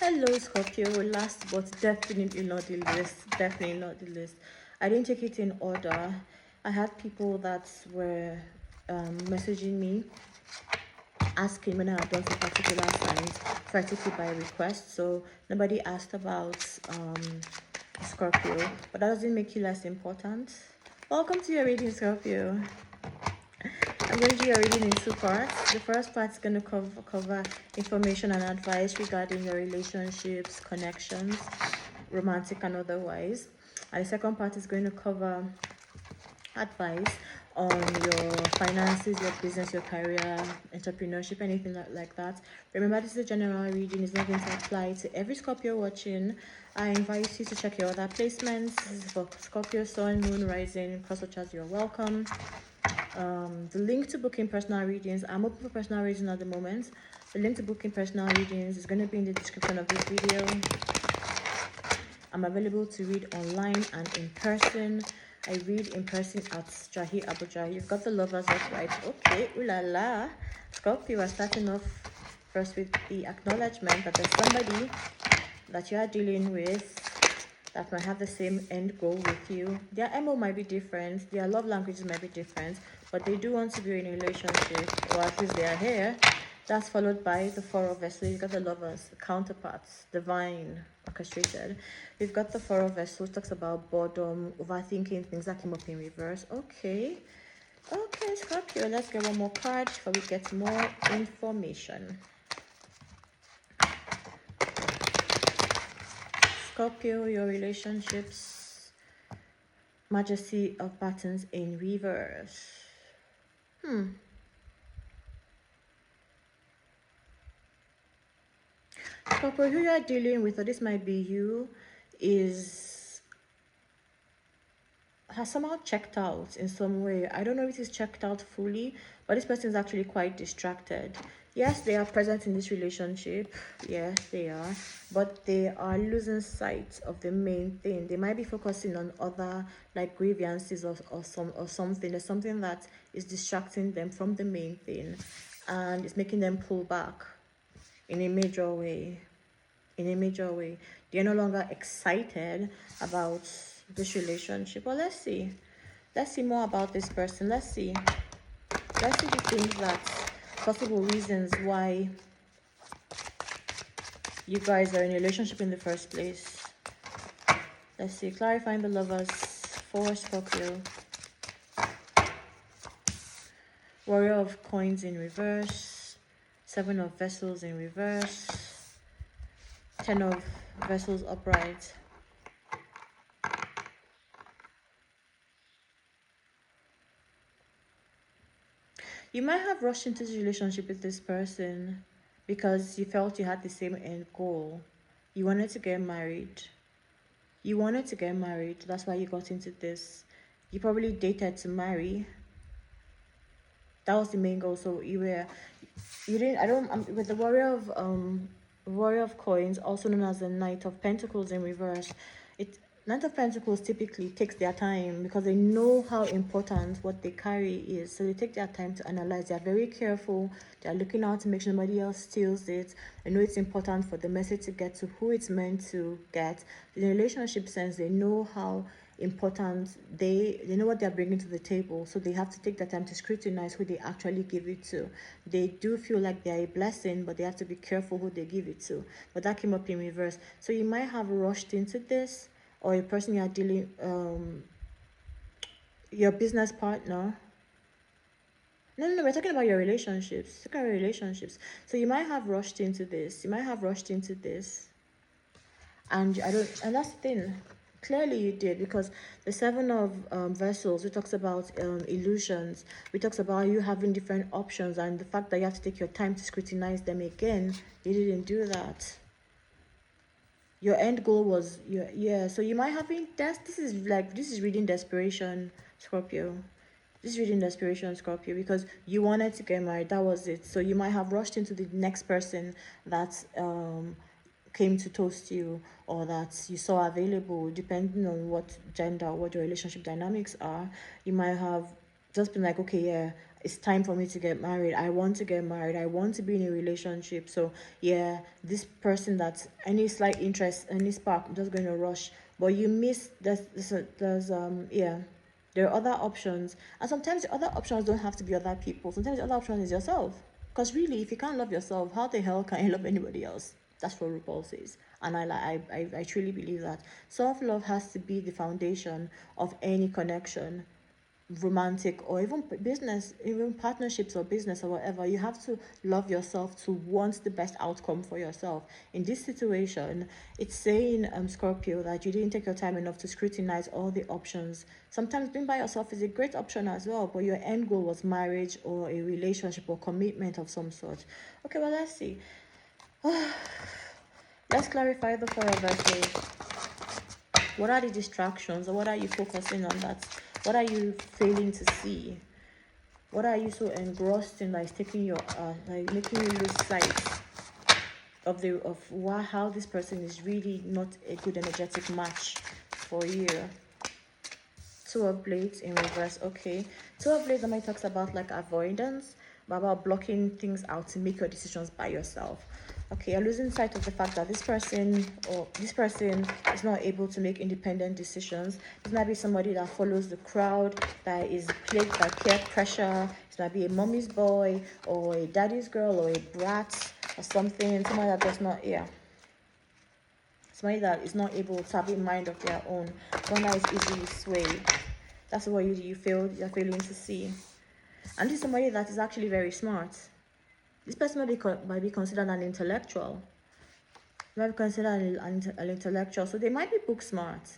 Hello, Scorpio. Last but definitely not the least. Definitely not the least. I didn't take it in order. I had people that were messaging me asking when I had done some particular signs, try to keep by request. So nobody asked about Scorpio, but that doesn't make you less important. Welcome to your reading, Scorpio. I'm going to do your reading in two parts. The first part is going to cover information and advice regarding your relationships, connections, romantic and otherwise. And the second part is going to cover advice on your finances, your business, your career, entrepreneurship, anything like that. Remember, this is a general reading. It's not going to apply to every Scorpio watching. I invite you to check your other placements. This is for Scorpio, Sun, Moon, Rising, cross such as you're welcome. The link to booking personal readings, I'm open for personal readings at the moment. The link to booking personal readings is going to be in the description of this video. I'm available to read online and in person. I read in person at Jahi Abuja. You've got the lovers up, right? Okay, ooh la la. Scorpio, are starting off first with the acknowledgement that there's somebody that you are dealing with that might have the same end goal with you. Their MO might be different, their love languages might be different, but they do want to be in a relationship, or at least they are here. That's followed by the Four of Vessels. You've got the lovers, the counterparts, divine, orchestrated. We've got the Four of Vessels, talks about boredom, overthinking, things that came up in reverse. Okay, Scorpio, let's get one more card before we get more information. Scorpio, your relationships, Majesty of Patterns in reverse. Scorpio, who you are dealing with, or this might be you, has somehow checked out in some way. I don't know if it is checked out fully, but this person is actually quite distracted. Yes, they are present in this relationship. Yes, they are. But they are losing sight of the main thing. They might be focusing on other like grievances or something. There's something that is distracting them from the main thing. And it's making them pull back in a major way. They're no longer excited about this relationship. Well, let's see more about this person. Let's see the things that possible reasons why you guys are in a relationship in the first place. Let's see, clarifying the lovers for Scorpio. Warrior of Coins in reverse, Seven of Vessels in reverse, Ten of Vessels upright. You might have rushed into this relationship with this person because you felt you had the same end goal. You wanted to get married. That's why you got into this. You probably dated to marry. That was the main goal. So with the Warrior of Coins, also known as the Knight of Pentacles in reverse. Knight of Pentacles typically takes their time because they know how important what they carry is. So they take their time to analyze. They are very careful. They are looking out to make sure nobody else steals it. They know it's important for the message to get to who it's meant to get. In a relationship sense, they know how important they know what they're bringing to the table, so they have to take the time to scrutinize who they actually give it to. They do feel like they're a blessing, but they have to be careful who they give it to. But that came up in reverse. So you might have rushed into this, or a person you're dealing your business partner. No, we're talking about your relationships. So you might have rushed into this. And and that's the thing. Clearly you did, because the Seven of Vessels, it talks about illusions. We talks about you having different options, and the fact that you have to take your time to scrutinize them again. You didn't do that. Your end goal was so you might have been this is reading desperation, Scorpio. This is reading desperation, Scorpio, because you wanted to get married. That was it. So you might have rushed into the next person that came to toast you, or that you saw available, depending on what gender, what your relationship dynamics are. You might have just been like, okay, yeah, it's time for me to get married. I want to get married. I want to be in a relationship. So yeah, this person, that's any slight interest, any spark, I'm just going to rush. But you miss yeah, there are other options. And sometimes the other options don't have to be other people. Sometimes the other option is yourself. Because really, if you can't love yourself, how the hell can you love anybody else? That's what RuPaul says. And I truly believe that self-love has to be the foundation of any connection, romantic or even business, even partnerships or business or whatever. You have to love yourself to want the best outcome for yourself. In this situation, it's saying, Scorpio, that you didn't take your time enough to scrutinize all the options. Sometimes being by yourself is a great option as well, but your end goal was marriage or a relationship or commitment of some sort. Okay, well, let's see. Let's clarify the four of Vessels. What are the distractions, or what are you focusing on? What are you failing to see? What are you so engrossed in that is taking your like making you lose sight of how this person is really not a good energetic match for you? Two of Blades in reverse. Okay, Two of Blades normally talks about like avoidance, but about blocking things out to make your decisions by yourself. Okay, you're losing sight of the fact that this person is not able to make independent decisions. This might be somebody that follows the crowd, that is plagued by peer pressure. This might be a mommy's boy or a daddy's girl or a brat or something. Somebody that does not, yeah. Somebody that is not able to have a mind of their own. One that is easily swayed. That's what you're failing to see. And this is somebody that is actually very smart. This person might be considered an intellectual. Might be considered an intellectual. So they might be book smart.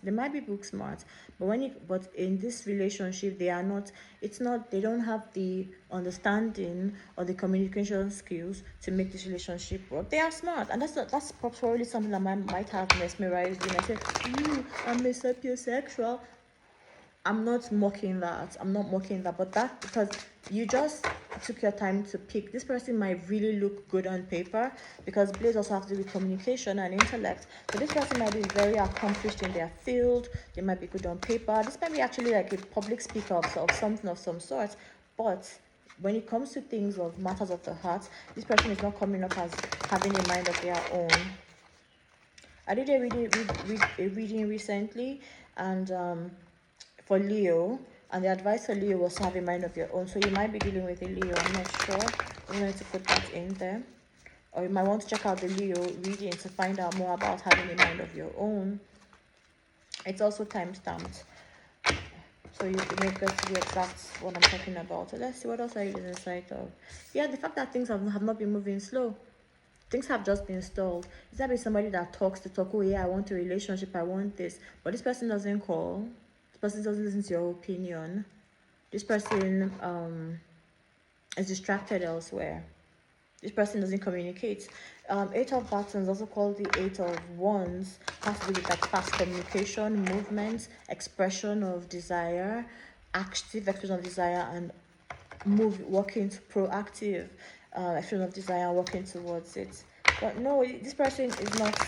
But in this relationship, they are not. It's not. They don't have the understanding or the communication skills to make this relationship work. They are smart, and that's probably something that might have mesmerized you. And I said, I'm a sapiosexual. I'm not mocking that. But that, because you just took your time to pick. This person might really look good on paper, because Blades also have to do with communication and intellect. So this person might be very accomplished in their field. They might be good on paper. This might be actually like a public speaker of something of some sort. But when it comes to things of matters of the heart, this person is not coming up as having a mind of their own. I did a reading recently, and for Leo, and the advice for Leo was to have a mind of your own. So you might be dealing with a Leo, I'm not sure. I'm going to put that in there. Or you might want to check out the Leo reading to find out more about having a mind of your own. It's also time-stamped, so you may get to the exact what I'm talking about. So let's see, what else are you losing sight of? Yeah, the fact that things have not been moving slow. Things have just been stalled. Is that be somebody that talks to talk, oh yeah, I want a relationship, I want this, but this person doesn't call. This person doesn't listen to your opinion. This person is distracted elsewhere. This person doesn't communicate. Eight of Buttons, also called the Eight of Wands, has to do with like fast communication, movement, expression of desire, active expression of desire, and working to proactive expression of desire, working towards it. But no, this person is not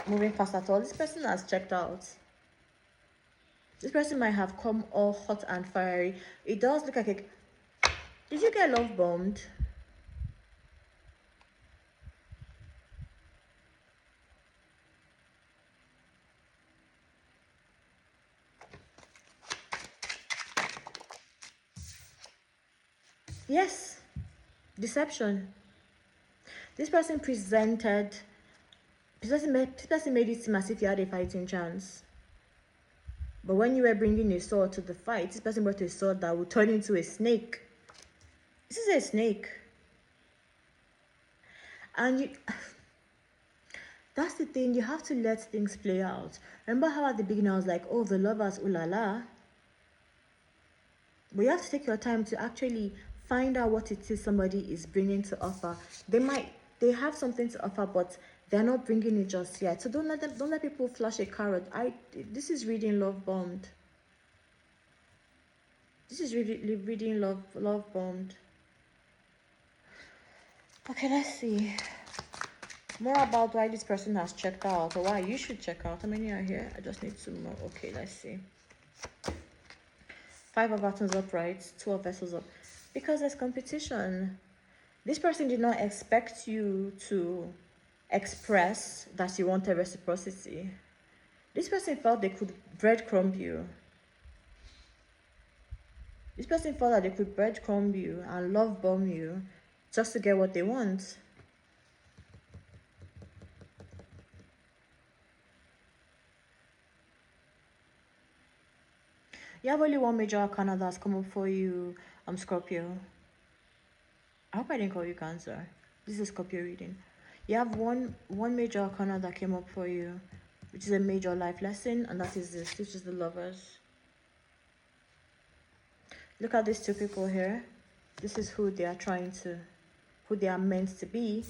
moving fast at all. This person has checked out. This person might have come all hot and fiery. It does look like a... Did you get love bombed? Yes. Deception. This person presented... This person made it seem as if you had a fighting chance. But when you were bringing a sword to the fight, this person brought a sword that would turn into a snake. This is a snake. And you... That's the thing, you have to let things play out. Remember how at the beginning I was like, oh, the lovers, ooh la la. But you have to take your time to actually find out what it is somebody is bringing to offer. They have something to offer, but they're not bringing it just yet. So don't let people flash a carrot. This is reading love bombed. This is reading love bombed. Okay, let's see more about why this person has checked out, or why you should check out. How many are here? I just need some more. Okay, let's see. Five of Buttons upright, Two of Vessels up. Because there's competition. This person did not expect you to express that you wanted reciprocity. This person felt they could breadcrumb you. This person felt that they could breadcrumb you and love bomb you just to get what they want. You have only one major arcana that's come up for you, Scorpio. I hope I didn't call you Cancer. This is Scorpio reading. You have one major arcana that came up for you, which is a major life lesson, and that is this. This is the Lovers. Look at these two people here. This is who they are who they are meant to be,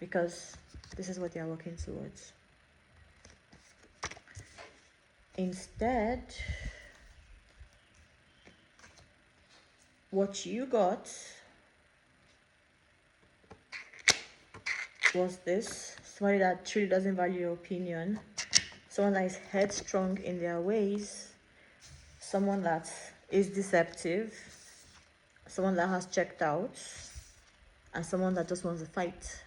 because this is what they are working towards. Instead, what you got was this. Somebody that truly doesn't value your opinion. Someone that is headstrong in their ways. Someone that is deceptive. Someone that has checked out. And someone that just wants to fight.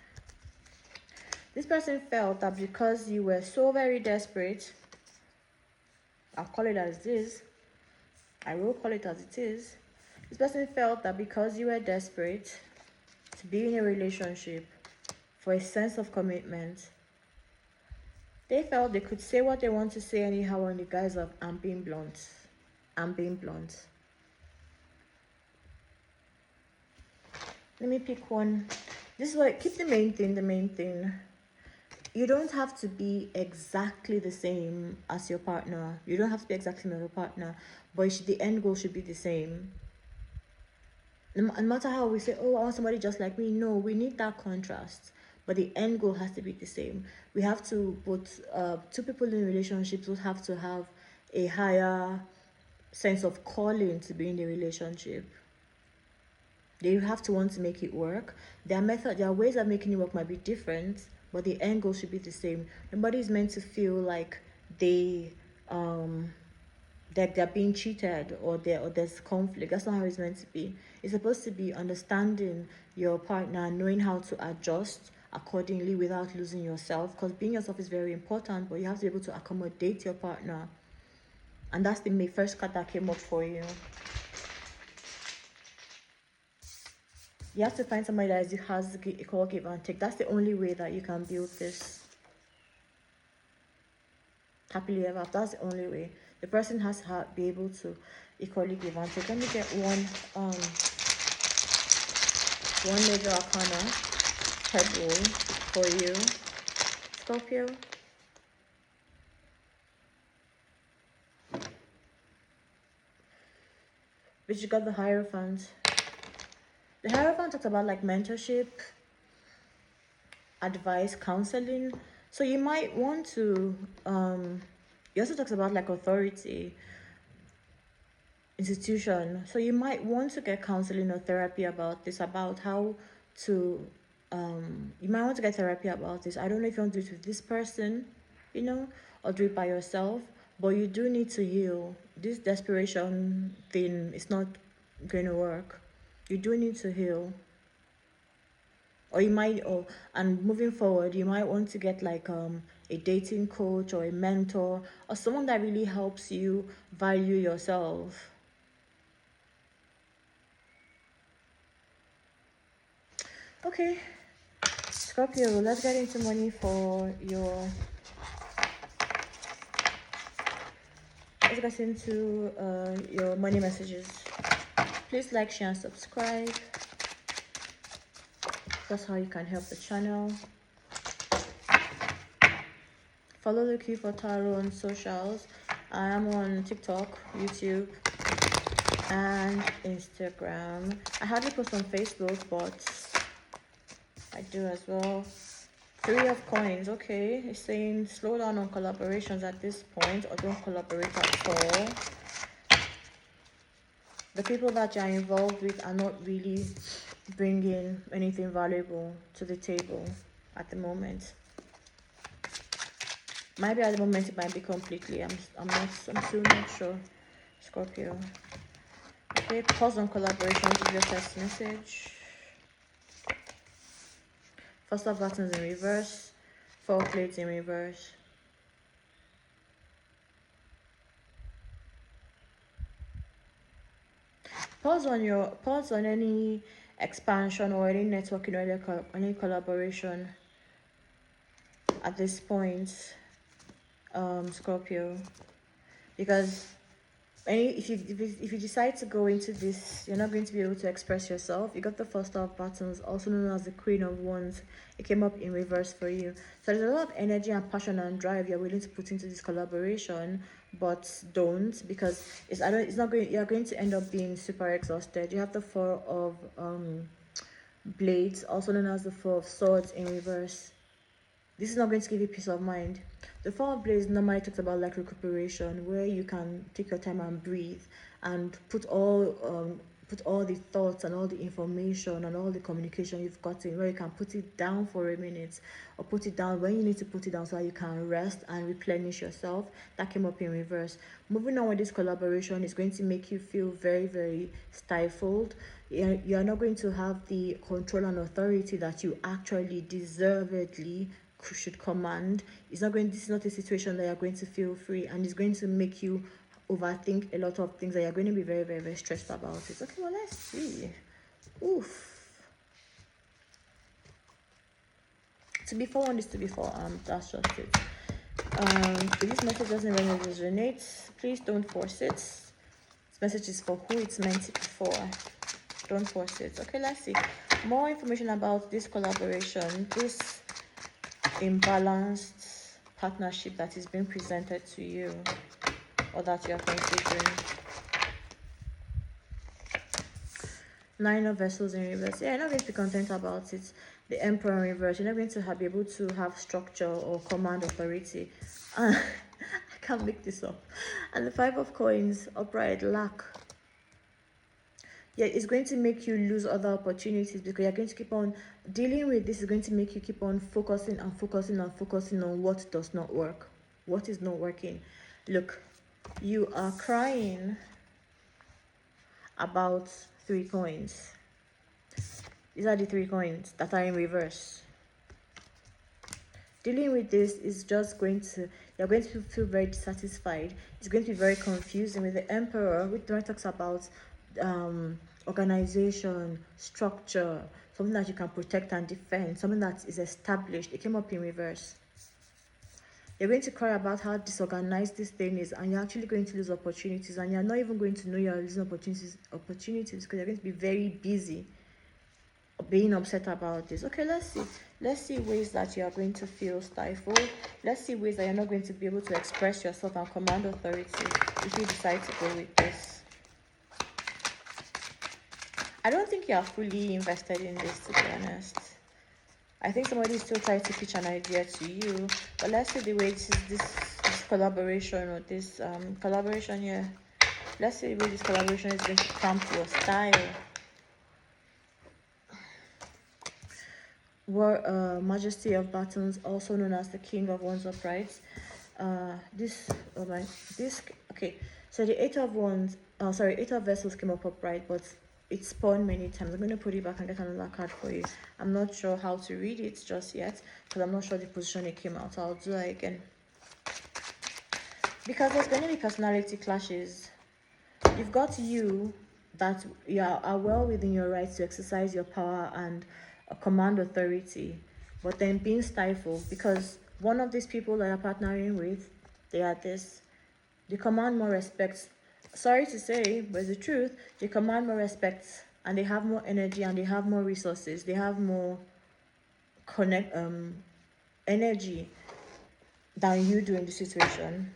This person felt that because you were so very desperate, I'll call it as it is. I will call it as it is. This person felt that because you were desperate to be in a relationship for a sense of commitment, they felt they could say what they want to say anyhow on the guise of I'm being blunt. I'm being blunt. Let me pick one. This is what, keep the main thing. You don't have to be exactly the same as your partner. You don't have to be exactly like your partner, but the end goal should be the same. No matter how we say, oh, I want somebody just like me. No, we need that contrast. But the end goal has to be the same. We have to put two people in relationships will have to have a higher sense of calling to be in the relationship. They have to want to make it work. Their ways of making it work might be different, but the end goal should be the same. Nobody is meant to feel like they're being cheated or there's conflict. That's not how it's meant to be. It's supposed to be understanding your partner, knowing how to adjust accordingly without losing yourself, because being yourself is very important, but you have to be able to accommodate your partner. And that's the first card that came up for you. You have to find somebody that has equal give and take. That's the only way that you can build this happily ever after. That's the only way. The person has to be able to equally give and take. Let me get one major arcana head roll for you, Scorpio. But you got the Hierophant. The Hierophant talks about like mentorship, advice, counseling. So you might want to, he also talks about like authority, institution. So you might want to get counseling or therapy about this, about how to, you might want to get therapy about this. I don't know if you want to do it with this person, you know, or do it by yourself, but you do need to heal. This desperation thing is not going to work. You do need to heal. Or you might, and moving forward, you might want to get like a dating coach or a mentor or someone that really helps you value yourself. Okay, Scorpio, let's get into money for your. Let's get into your money messages. Please like, share, and subscribe. That's how you can help the channel. Follow the Q for Tarot on socials. I am on TikTok, YouTube, and Instagram. I hardly post on Facebook, but I do as well. 3 of coins. Okay, it's saying slow down on collaborations at this point, or don't collaborate at all. The people that you're involved with are not really bringing anything valuable to the table at the moment. Maybe at the moment it might be completely. I'm still not sure. Scorpio. Okay, pause on collaboration. Give your first message. First of buttons in reverse. 4 plates in reverse. Pause on any expansion or any networking or any collaboration at this point, Scorpio, because if you decide to go into this, you're not going to be able to express yourself. You got the first of buttons, also known as the Queen of Wands. It came up in reverse for you. So there's a lot of energy and passion and drive you're willing to put into this collaboration, but don't, because you're going to end up being super exhausted. You have the Four of Blades, also known as the Four of Swords in reverse. This is not going to give you peace of mind. The Four of Blades normally talks about like recuperation, where you can take your time and breathe and put all the thoughts and all the information and all the communication you've gotten, where you can put it down for a minute, or put it down when you need to put it down so that you can rest and replenish yourself. That came up in reverse. Moving on with this collaboration is going to make you feel very, very stifled. You're not going to have the control and authority that you actually deservedly should command. This is not a situation that you're going to feel free, and it's going to make you overthink a lot of things that you're going to be very, very, very stressed about it. Okay, well, let's see. Oof. To be for one is to be for that's just it. If this message doesn't really resonate, please don't force it. This message is for who it's meant to be for. Don't force it. Okay, let's see more information about this collaboration, this imbalanced partnership that is being presented to you, or that you are considering. 9 of Vessels in reverse. Yeah, you're not going to be content about it. The Emperor in reverse. You're not going to be able to have structure or command authority. I can't make this up. And the 5 of Coins upright, lack. Yeah, it's going to make you lose other opportunities, because you're going to keep on dealing with this. Is going to make you keep on focusing and focusing and focusing on what does not work, what is not working. Look, you are crying about 3 coins. These are the 3 coins that are in reverse. Dealing with this is just going to, you're going to feel very dissatisfied. It's going to be very confusing. With the Emperor, which talks about organization, structure, something that you can protect and defend, something that is established. It came up in reverse. You're going to cry about how disorganized this thing is, and you're actually going to lose opportunities, and you're not even going to know you're losing opportunities because you're going to be very busy being upset about this. Okay, let's see ways that you are going to feel stifled. Let's see ways that you're not going to be able to express yourself and command authority if you decide to go with this. I don't think you are fully invested in this, to be honest. I think somebody is still trying to pitch an idea to you, but let's see the way this collaboration, or this collaboration here. Let's see the way this collaboration is going to cramp your style. Majesty of Buttons, also known as the King of Wands upright. Okay, so the 8 of Wands, 8 of Vessels came up upright, but it spawned many times. I'm going to put it back and get another card for you. I'm not sure how to read it just yet, because I'm not sure the position it came out. I'll do that again, because there's going to be personality clashes. You've got you that you are well within your rights to exercise your power and command authority, but then being stifled because one of these people that you're partnering with, they command more respect. Sorry to say, but it's the truth. They command more respect, and they have more energy, and they have more resources. They have more energy than you do in the situation.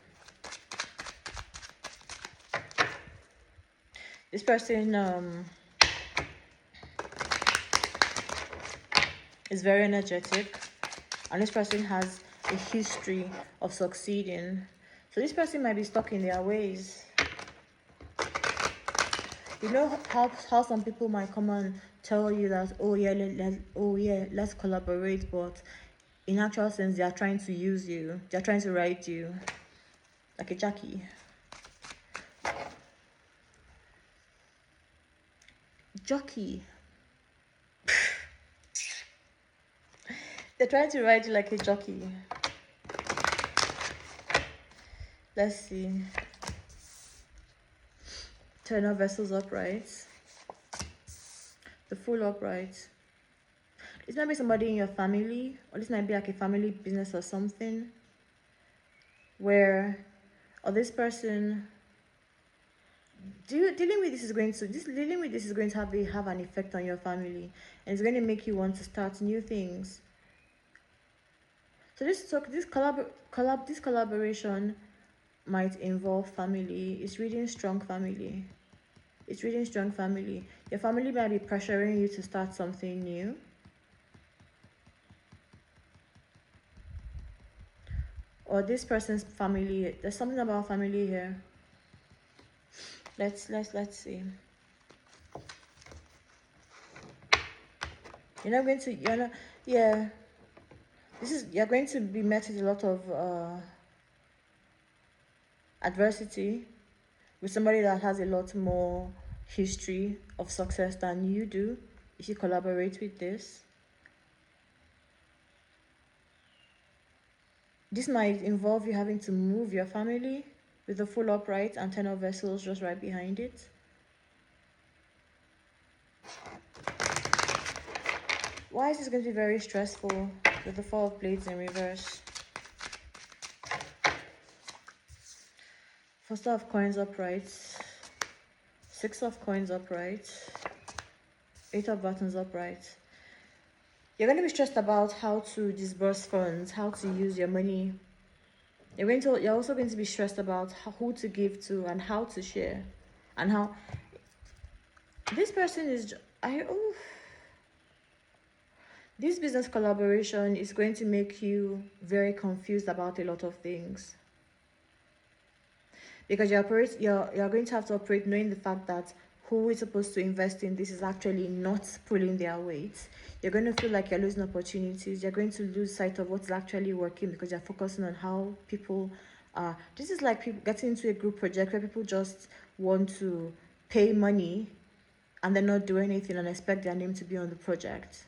This person is very energetic, and this person has a history of succeeding. So this person might be stuck in their ways. You know how some people might come and tell you that, oh yeah, let's collaborate, but in actual sense they are trying to use you. They are trying to ride you like a jockey. Jockey. They're trying to ride you like a jockey. Let's see. Ten of Vessels upright. The Fool upright. This might be somebody in your family, or this might be like a family business or something, where, or this person, dealing with this is going to have an effect on your family, and it's going to make you want to start new things. So this collaboration might involve family. It's reading strong family. It's reading strong family. Your family might be pressuring you to start something new. Or this person's family. There's something about family here. Let's see. You're going to be met with a lot of adversity with somebody that has a lot more history of success than you do if you collaborate with this. This might involve you having to move your family with the Fool upright and Ten of Vessels just right behind it. Why is this going to be very stressful with the Four of Blades in reverse? First of Coins upright. Six of Coins upright. Eight of Buttons upright. You're going to be stressed about how to disburse funds, how to use your money. You're also going to be stressed about who to give to and how to share, and how this person is. This business collaboration is going to make you very confused about a lot of things, because you're going to have to operate knowing the fact that who is supposed to invest in this is actually not pulling their weight. You're going to feel like you're losing opportunities. You're going to lose sight of what's actually working because you're focusing on how people are. This is like people getting into a group project where people just want to pay money and then not do anything and expect their name to be on the project.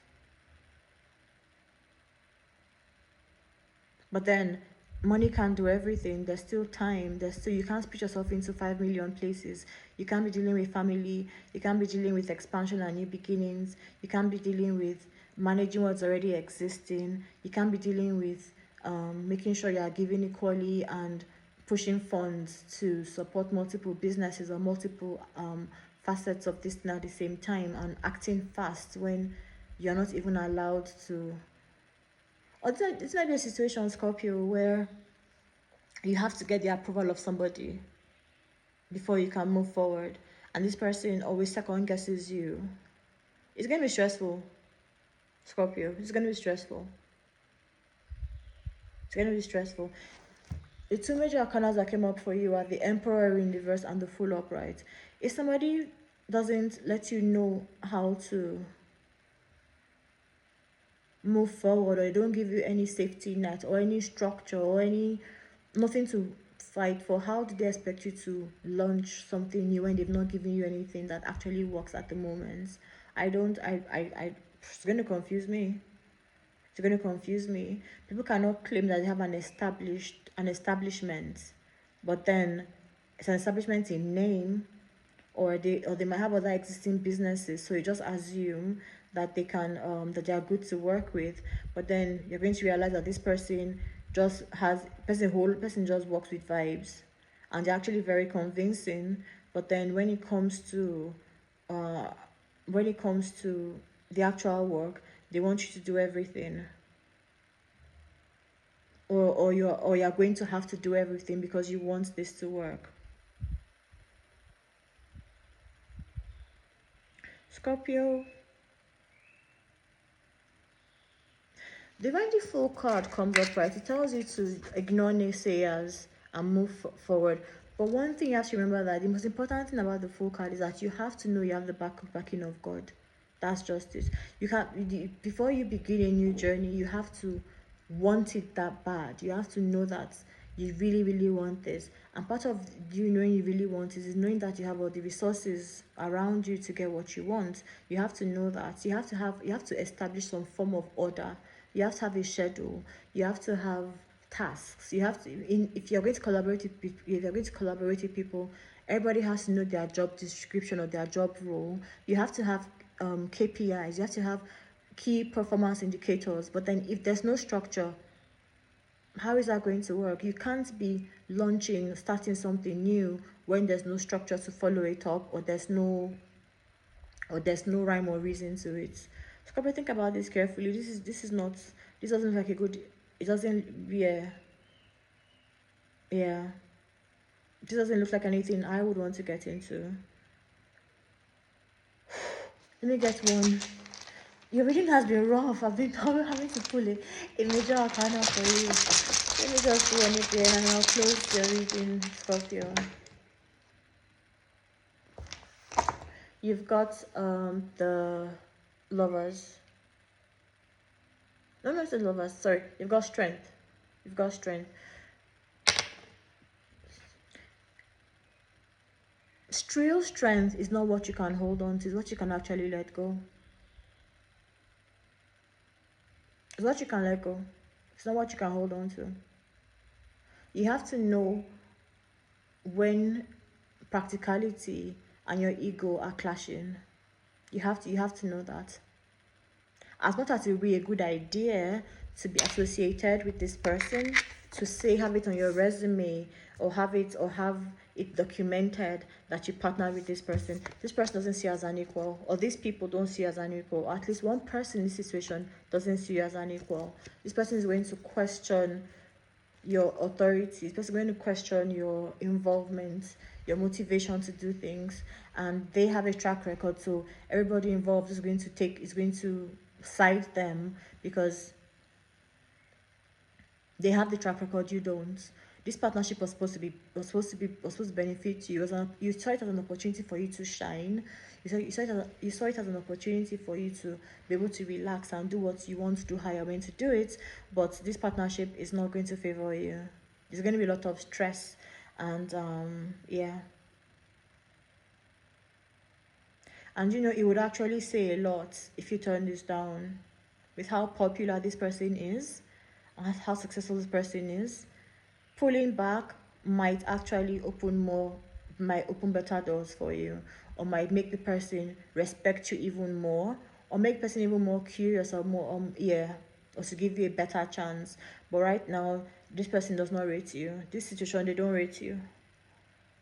But then money can't do everything. There's still time. You can't split yourself into 5 million places. You can't be dealing with family. You can't be dealing with expansion and new beginnings. You can't be dealing with managing what's already existing. You can't be dealing with making sure you are giving equally and pushing funds to support multiple businesses or multiple facets of this thing at the same time, and acting fast when you're not even allowed to. Or this might be a situation, Scorpio, where you have to get the approval of somebody before you can move forward, and this person always second guesses you. It's going to be stressful, Scorpio. It's going to be stressful. It's going to be stressful. The two major arcanas that came up for you are the Emperor in reverse and the Fool upright. If somebody doesn't let you know how to move forward, or they don't give you any safety net or any structure or nothing to fight for, how do they expect you to launch something new when they've not given you anything that actually works at the moment? It's going to confuse me. It's going to confuse me. People cannot claim that they have an establishment, but then it's an establishment in name, or they might have other existing businesses, so you just assume that they can that they are good to work with, but then you're going to realize that this person just works with vibes, and they're actually very convincing, but then when it comes to the actual work, they want you to do everything, or you're going to have to do everything because you want this to work. Scorpio, the Divinity Fool card comes up, right? It tells you to ignore naysayers and move forward. But one thing you have to remember, that the most important thing about the Fool card is that you have to know you have the backing of God. That's just it. You can't, before you begin a new journey, you have to want it that bad. You have to know that you really want this. And part of you knowing you really want is knowing that you have all the resources around you to get what you want. You have to know that. You have to establish some form of order. You have to have a schedule. You have to have tasks. You have to, if you're going to collaborate with people, everybody has to know their job description or their job role. You have to have KPIs. You have to have key performance indicators. But then if there's no structure, how is that going to work? You can't be starting something new when there's no structure to follow it up, or there's no rhyme or reason to it. So probably think about this carefully. This doesn't look like a good, it doesn't, yeah, this doesn't look like anything I would want to get into. Let me get one. Your reading has been rough. I've been having to pull a major arcana for you. Let me just do anything and I'll close your reading, Scorpio. You've got the Lovers. No, it's the Lovers. Sorry, you've got Strength. You've got Strength. Real strength is not what you can hold on to. It's what you can actually let go. It's what you can let go. It's not what you can hold on to. You have to know when practicality and your ego are clashing. You have to know that. As much as it would be a good idea to be associated with this person, to say, have it on your resume, or have it documented that you partner with this person doesn't see you as an equal, or these people don't see you as an equal, or at least one person in this situation doesn't see you as an equal. This person is going to question your authority. This person is going to question your involvement, your motivation to do things, and they have a track record, so everybody involved is going to side them because they have the track record, you don't. This partnership was supposed to benefit you. You saw it as an opportunity for you to shine. You saw it as an opportunity for you to be able to relax and do what you want to do, how you're going to do it. But this partnership is not going to favor you. There's going to be a lot of stress, and yeah. And it would actually say a lot if you turn this down, with how popular this person is and how successful this person is. Pulling back might actually open better doors for you, or might make the person respect you even more, or make the person even more curious, or more or to give you a better chance. But right now, this person does not rate you. This situation, they don't rate you.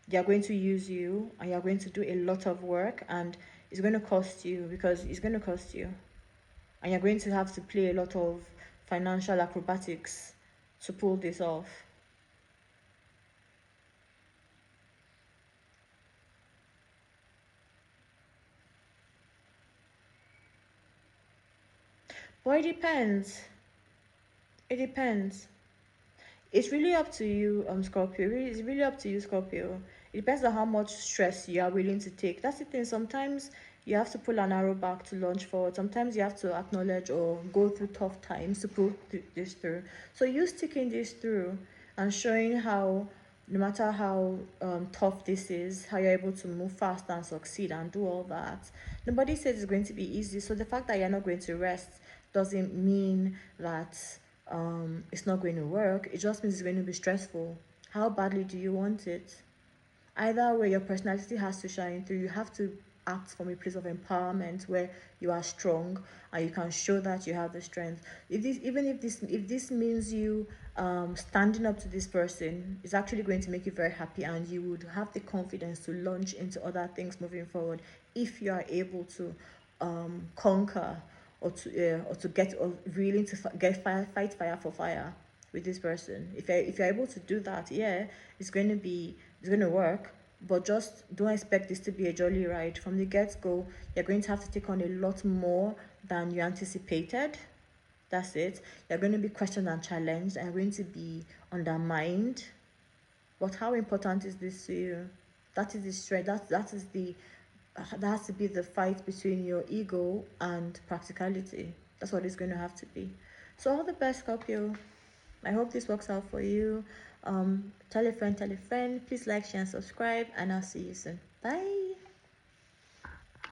They are going to use you, and you're going to do a lot of work, and it's going to cost you, because it's going to cost you, and you're going to have to play a lot of financial acrobatics to pull this off. But it depends. It depends. It's really up to you, Scorpio. It's really up to you, Scorpio. It depends on how much stress you are willing to take. That's the thing. Sometimes you have to pull an arrow back to launch forward. Sometimes you have to acknowledge or go through tough times to pull this through. So you sticking this through and showing how, no matter how tough this is, how you're able to move fast and succeed and do all that. Nobody says it's going to be easy. So the fact that you're not going to rest doesn't mean that it's not going to work. It just means it's going to be stressful. How badly do you want it? Either way, your personality has to shine through. You have to act from a place of empowerment where you are strong and you can show that you have the strength. If this means you standing up to this person, is actually going to make you very happy, and you would have the confidence to launch into other things moving forward if you are able to conquer or to get fight fire for fire with this person. If you're able to do that, it's going to work. But just don't expect this to be a jolly ride. From the get-go, you're going to have to take on a lot more than you anticipated. That's it. You're going to be questioned and challenged, and you're going to be undermined. But how important is this to you? That is the strength. That has to be the fight between your ego and practicality. That's what it's going to have to be. So all the best, Scorpio. I hope this works out for you. Tell a friend, please like, share and subscribe, and I'll see you soon. Bye.